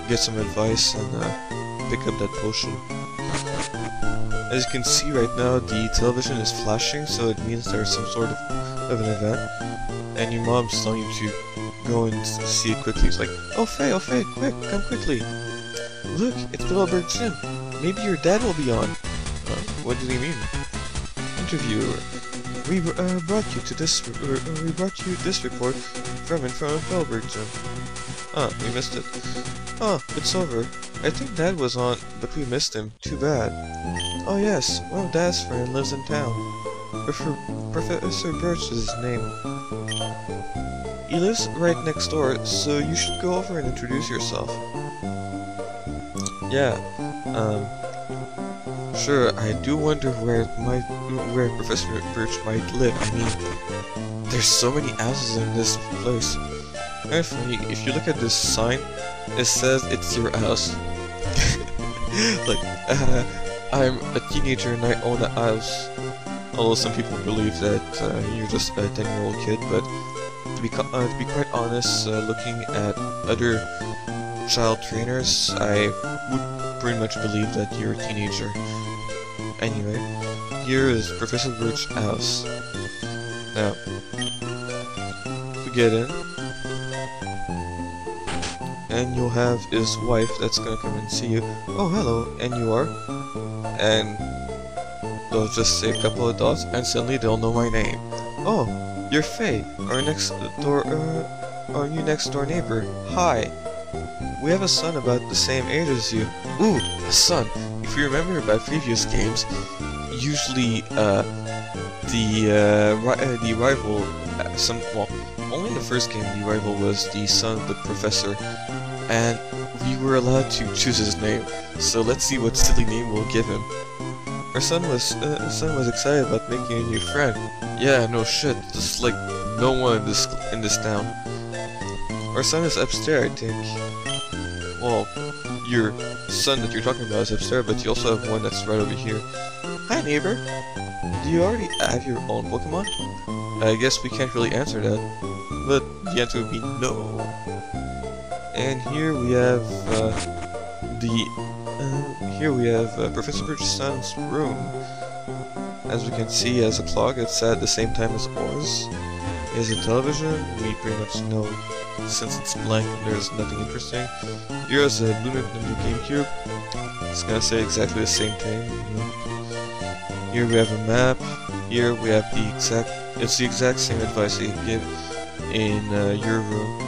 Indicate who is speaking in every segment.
Speaker 1: get some advice and pick up that potion. As you can see right now, the television is flashing, so it means there's some sort of an event, and your mom's telling you to go and see it quickly. It's like, oh Faye, quick, come quickly. Look, it's Bellberg Gym. Maybe your dad will be on. What did he mean? Interviewer. We brought you this report from in front of Bellberg Gym. We missed it. It's over. I think Dad was on, but we missed him. Too bad. Oh yes, one of Dad's friends lives in town. Professor Birch is his name. He lives right next door, so you should go over and introduce yourself. Yeah, sure, I do wonder where Professor Birch might live. I mean, there's so many houses in this place. Very funny, if you look at this sign, it says it's your house. Like, I'm a teenager and I own a house. Although some people believe that you're just a 10-year-old kid, but to be quite honest, looking at other child trainers, I would pretty much believe that you're a teenager. Anyway, here is Professor Birch's house. Now, we get in, and you'll have his wife that's gonna come and see you. Oh, hello, and you are? And they'll just say a couple of dots, and suddenly they'll know my name. Oh, you're Faye, our new next door neighbor. Hi. We have a son about the same age as you. Ooh, a son. If you remember about previous games, usually the rival, only in the first game the rival was the son of the professor, and we were allowed to choose his name. So let's see what silly name we'll give him. Our son was excited about making a new friend. Yeah, no shit, just like no one in this town. Our son is upstairs, I think. Well, your son that you're talking about is upstairs, but you also have one that's right over here. Hi, neighbor. Do you already have your own Pokemon? I guess we can't really answer that, but the answer would be no. And here we have Professor Birch's son's room. As we can see, he has a clock. It's at the same time as ours. He has a television. We pretty much know, since it's blank, there's nothing interesting. Here is a Blue Nintendo GameCube. It's gonna say exactly the same thing. Here we have a map. Here we have it's the exact same advice that you give in your room.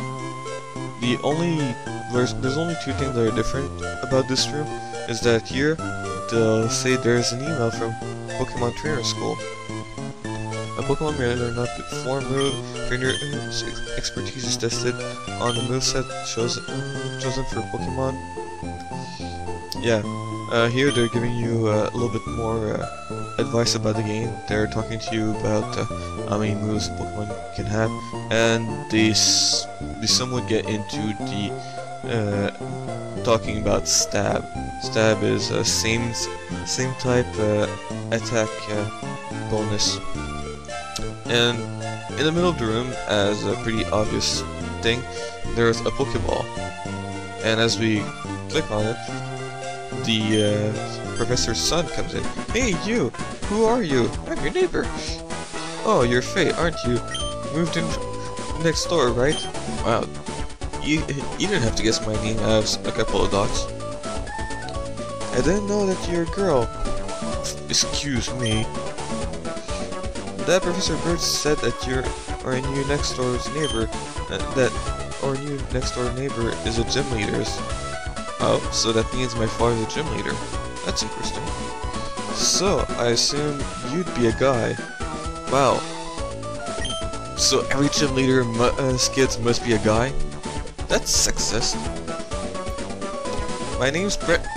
Speaker 1: There's only two things that are different about this room, is that here they'll say there's an email from Pokemon Trainer School. A Pokemon may learn up to form move, trainer expertise is tested on the moveset chosen for Pokemon. Yeah, here they're giving you a little bit more advice about the game. They're talking to you about how many moves Pokemon can have, and they somewhat get into the talking about stab. Stab is same type attack bonus. And in the middle of the room, as a pretty obvious thing, there's a Pokeball. And as we click on it, the professor's son comes in. Hey you! Who are you? I'm your neighbor. Oh, you're Faye, aren't you? Moved in next door, right? Wow. You didn't have to guess my name as a couple of dots. I didn't know that you're a girl. Excuse me. That Professor Birch said that you're our new next door neighbor. That our new next door neighbor is a gym leader. Oh, so that means my father's a gym leader. That's interesting. So I assume you'd be a guy. Wow. So every gym leader kids must be a guy? That's sexist. My name's Brett.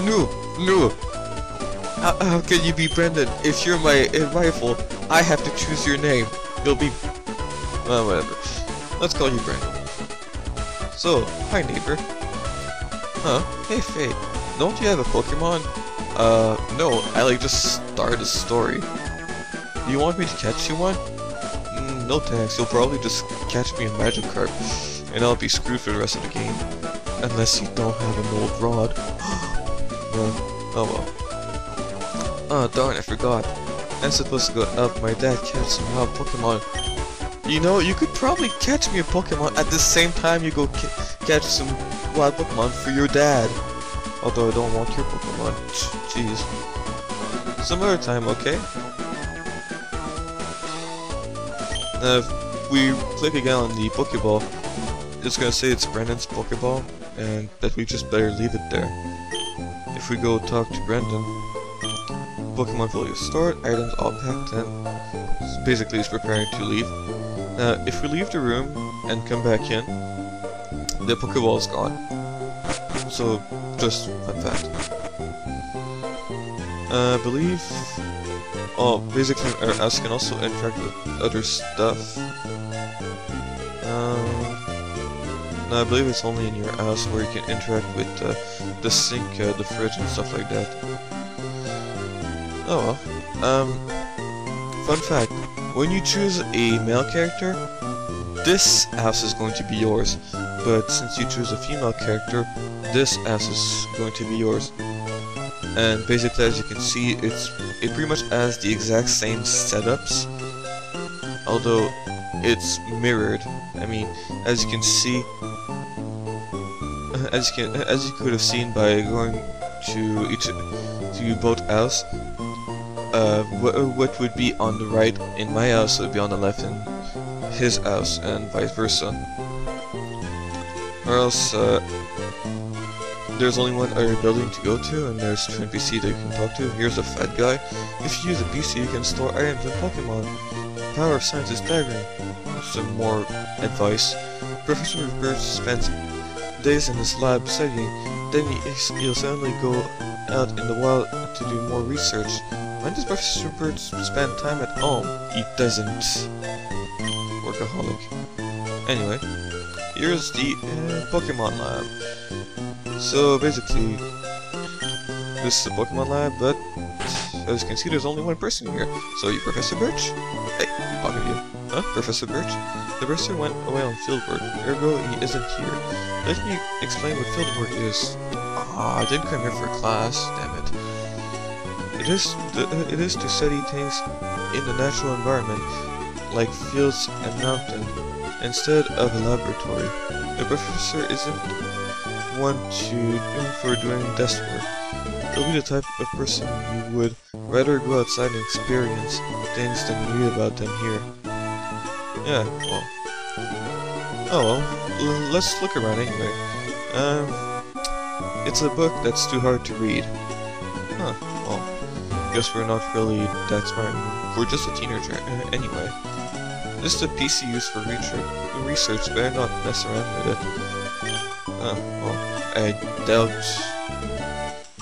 Speaker 1: No. How can you be Brendan? If you're my rival, I have to choose your name. You'll be... well, whatever. Let's call you Brendan. So, hi neighbor. Huh? Hey Faye, don't you have a Pokemon? No, I just started a story. Do you want me to catch you one? No thanks, you'll probably just catch me in Magikarp, and I'll be screwed for the rest of the game. Unless you don't have an old rod. Well, oh well. Oh darn, I forgot. I'm supposed to go help my dad catch some wild Pokemon. You know, you could probably catch me a Pokemon at the same time you go catch some wild Pokemon for your dad. Although I don't want your Pokemon. Jeez. Some other time, okay? Now, if we click again on the Pokeball, it's gonna say it's Brendan's Pokeball, and that we just better leave it there. If we go talk to Brendan, Pokemon fully restored, items all packed in. Basically, he's preparing to leave. Now, if we leave the room and come back in, the Pokeball is gone. So, just fun fact. I believe... Oh, basically our house can also interact with other stuff. No, I believe it's only in your house where you can interact with the sink, the fridge and stuff like that. Oh well. Fun fact. When you choose a male character, this house is going to be yours. But since you choose a female character, this house is going to be yours. And basically, as you can see, it pretty much has the exact same setups, although it's mirrored. I mean, as you can see, as you could have seen by going to both houses, what would be on the right in my house would be on the left in his house, and vice versa. Or else, there's only one other building to go to, and there's two NPC that you can talk to. Here's a fat guy. If you use a PC, you can store items and Pokemon. The power of science is staggering. Some more advice. Professor Birch spends days in his lab studying, then he'll suddenly go out in the wild to do more research. When does Professor Birch spend time at home? He doesn't. Workaholic. Anyway, here's the Pokemon lab. So basically, this is a Pokemon lab, but as you can see, there's only one person here. So you Professor Birch? Hey, talking to you. Huh? Professor Birch? The professor went away on fieldwork, ergo he isn't here. Let me explain what fieldwork is. Ah, I didn't come here for class, damn it. It is to study things in the natural environment, like fields and mountains, instead of a laboratory. The professor isn't one for doing desk work. He'll be the type of person who would rather go outside and experience things than read about them here. Yeah, well. Oh well, let's look around anyway. It's a book that's too hard to read. Huh, well, guess we're not really that smart. We're just a teenager anyway. This is a PC used for research, better not mess around with it. Well, I doubt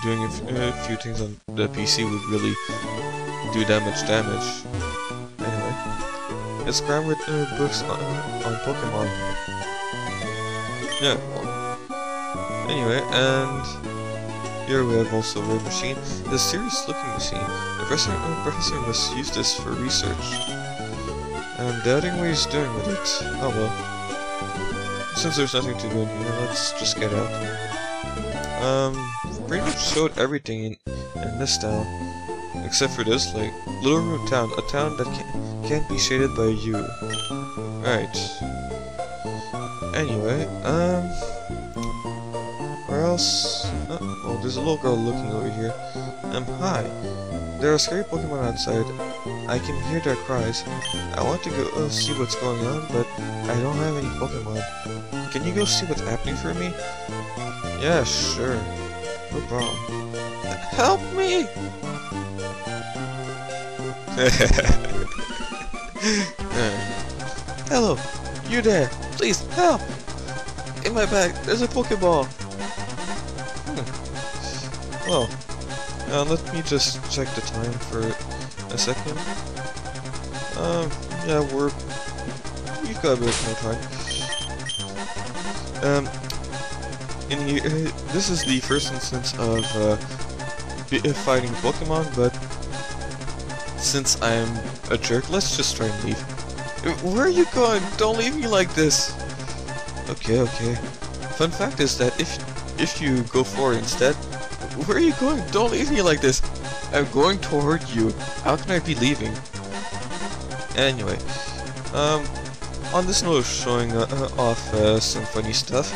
Speaker 1: doing a few things on the PC would really do that much damage. Anyway, let's grab with books on Pokemon. Yeah, well. Anyway, and here we have also a machine. It's a serious looking machine. The professor must use this for research. I'm doubting what he's doing with it. Oh well. Since there's nothing to do in here, let's just get out. Pretty much showed everything in this town. Except for this, like, Little Root Town, a town that can't be shaded by you. Right. Anyway, where else? Oh, there's a little girl looking over here. Hi. There are scary Pokemon outside. I can hear their cries. I want to go see what's going on, but I don't have any Pokemon. Can you go see what's happening for me? Yeah, sure. No problem. Help me! Hello, you there? Please help! In my bag, there's a Pokeball. Well, let me just check the time for a second. Yeah, we've got a bit more time. This is the first instance of fighting Pokemon, but since I'm a jerk, let's just try and leave. Where are you going? Don't leave me like this! Okay, okay. Fun fact is that if you go forward instead, where are you going? Don't leave me like this. I'm going toward you. How can I be leaving? Anyway, on this note of showing off some funny stuff,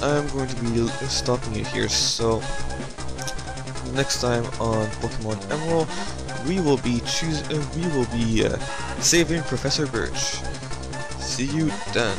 Speaker 1: I'm going to be stopping you here. So next time on Pokemon Emerald, we will be saving Professor Birch. See you then.